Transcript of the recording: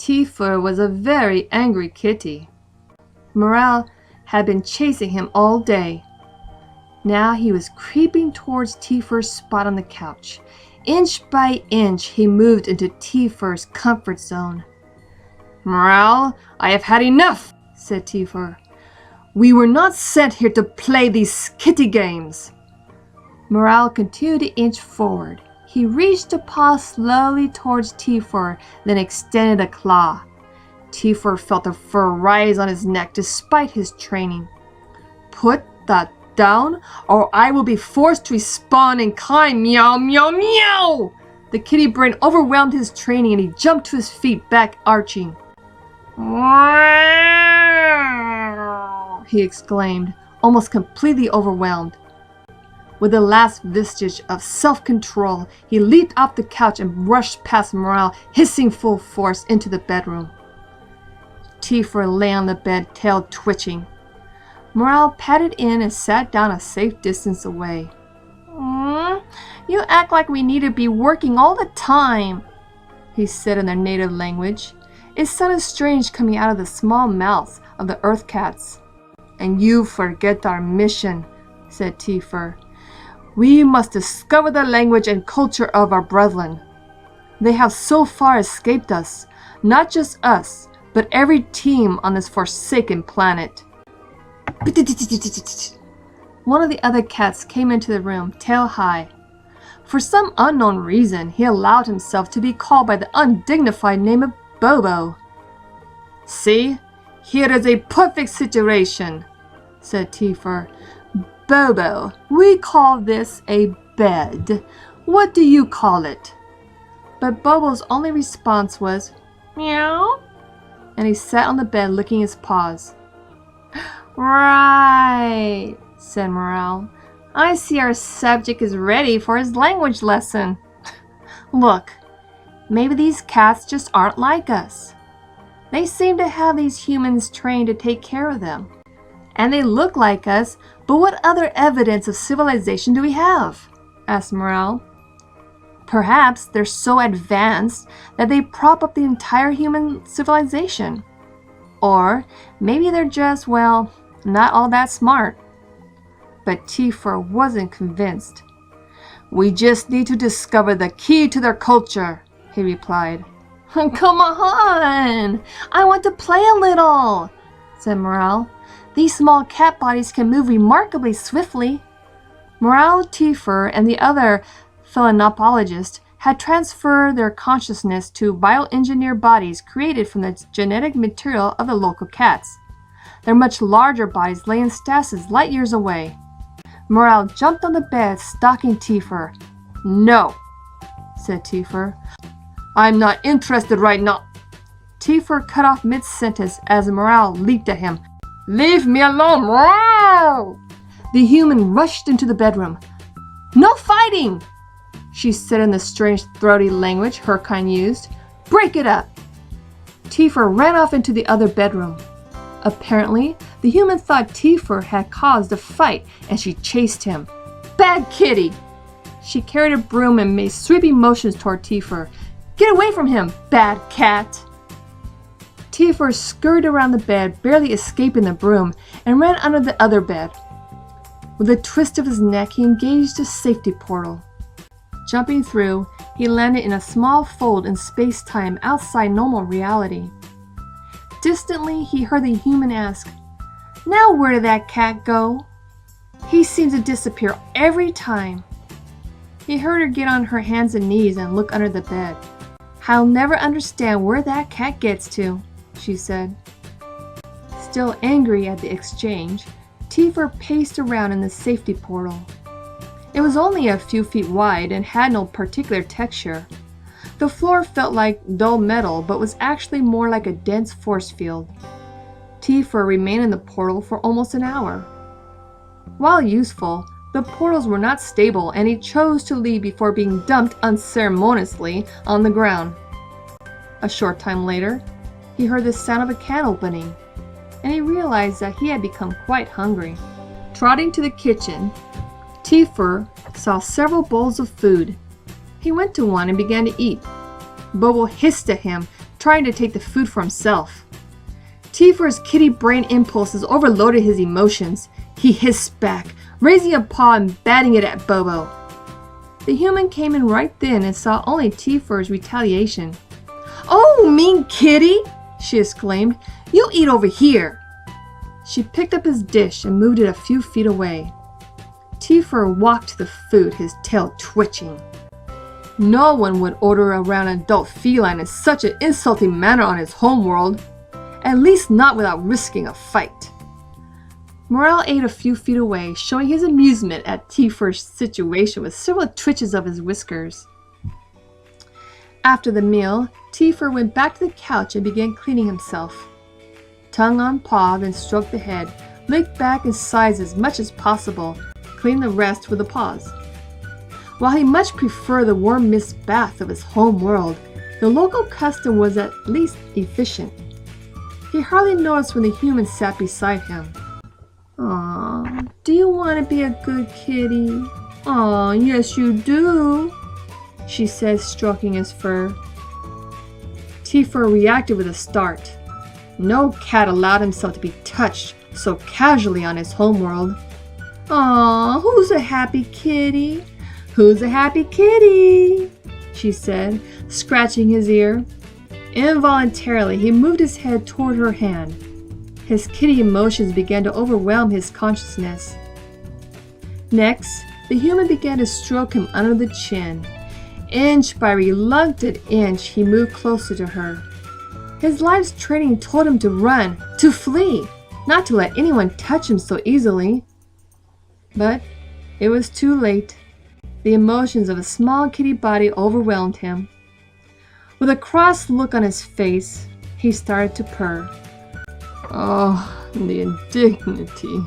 Tifer was a very angry kitty. Morale had been chasing him all day. Now he was creeping towards Tifer's spot on the couch. Inch by inch, he moved into Tifer's comfort zone. "Morale, I have had enough," said Tifer. "We were not sent here to play these kitty games." Morale continued to inch forward. He reached a paw slowly towards Tifer, then extended a claw. Tifer felt the fur rise on his neck despite his training. "Put that down, or I will be forced to respond in kind. Meow, meow, meow!" The kitty brain overwhelmed his training and he jumped to his feet, back arching. He exclaimed, almost completely overwhelmed. With the last vestige of self-control, he leaped off the couch and rushed past Morale, hissing full force into the bedroom. Tifer lay on the bed, tail twitching. Morale patted in and sat down a safe distance away. "You act like we need to be working all the time," he said in their native language. It sounded strange coming out of the small mouths of the earth cats. "And you forget our mission," said Tifer. "We must discover the language and culture of our brethren. They have so far escaped us, not just us, but every team on this forsaken planet." One of the other cats came into the room, tail high. For some unknown reason, he allowed himself to be called by the undignified name of Bobo. "See, here is a perfect situation," said Tifer. "Bobo, we call this a bed. What do you call it?" But Bobo's only response was, "Meow," and he sat on the bed licking his paws. "Right," said Morale. "I see our subject is ready for his language lesson. Look, maybe these cats just aren't like us. They seem to have these humans trained to take care of them. And they look like us, but what other evidence of civilization do we have?" asked Morale. "Perhaps they're so advanced that they prop up the entire human civilization. Or maybe they're just, well, not all that smart." But Tifer wasn't convinced. "We just need to discover the key to their culture," he replied. "Come on! I want to play a little," said Morale. "These small cat bodies can move remarkably swiftly." Morale, Tifer, and the other felinopologists had transferred their consciousness to bioengineered bodies created from the genetic material of the local cats. Their much larger bodies lay in stasis light years away. Morale jumped on the bed, stalking Tifer. "No," said Tifer. "I'm not interested right now." Tifer cut off mid-sentence as Morale leaped at him. "Leave me alone, Morale!" The human rushed into the bedroom. "No fighting!" she said in the strange throaty language her kind used. "Break it up!" Tifer ran off into the other bedroom. Apparently, the human thought Tifer had caused a fight and she chased him. "Bad kitty!" She carried a broom and made sweeping motions toward Tifer. "Get away from him, bad cat!" Tifer scurried around the bed, barely escaping the broom, and ran under the other bed. With a twist of his neck, he engaged a safety portal. Jumping through, he landed in a small fold in space-time outside normal reality. Distantly, he heard the human ask, "Now where did that cat go? He seems to disappear every time." He heard her get on her hands and knees and look under the bed. "I'll never understand where that cat gets to," she said. Still angry at the exchange, Tifer paced around in the safety portal. It was only a few feet wide and had no particular texture. The floor felt like dull metal, but was actually more like a dense force field. Tifer remained in the portal for almost an hour. While useful, the portals were not stable, and he chose to leave before being dumped unceremoniously on the ground. A short time later, he heard the sound of a can opening, and he realized that he had become quite hungry. Trotting to the kitchen, Tifer saw several bowls of food. He went to one and began to eat. Bobo hissed at him, trying to take the food for himself. Tifer's kitty brain impulses overloaded his emotions. He hissed back, raising a paw and batting it at Bobo. The human came in right then and saw only Tifer's retaliation. "Oh, mean kitty!" she exclaimed. "You eat over here!" She picked up his dish and moved it a few feet away. Tifer walked to the food, his tail twitching. No one would order around an adult feline in such an insulting manner on his homeworld, at least not without risking a fight. Morel ate a few feet away, showing his amusement at Tifer's situation with several twitches of his whiskers. After the meal, Tifer went back to the couch and began cleaning himself. Tongue on paw, then stroked the head, licked back and sides as much as possible, cleaned the rest with the paws. While he much preferred the warm mist bath of his home world, the local custom was at least efficient. He hardly noticed when the human sat beside him. "Aw, do you want to be a good kitty?" "Aw, yes you do," she said, stroking his fur. Tifer reacted with a start. No cat allowed himself to be touched so casually on his homeworld. "Aw, who's a happy kitty? Who's a happy kitty?" she said, scratching his ear. Involuntarily, he moved his head toward her hand. His kitty emotions began to overwhelm his consciousness. Next, the human began to stroke him under the chin. Inch by reluctant inch, he moved closer to her. His life's training told him to run, to flee, not to let anyone touch him so easily. But it was too late. The emotions of a small kitty body overwhelmed him. With a cross look on his face, he started to purr. "Oh, the indignity,"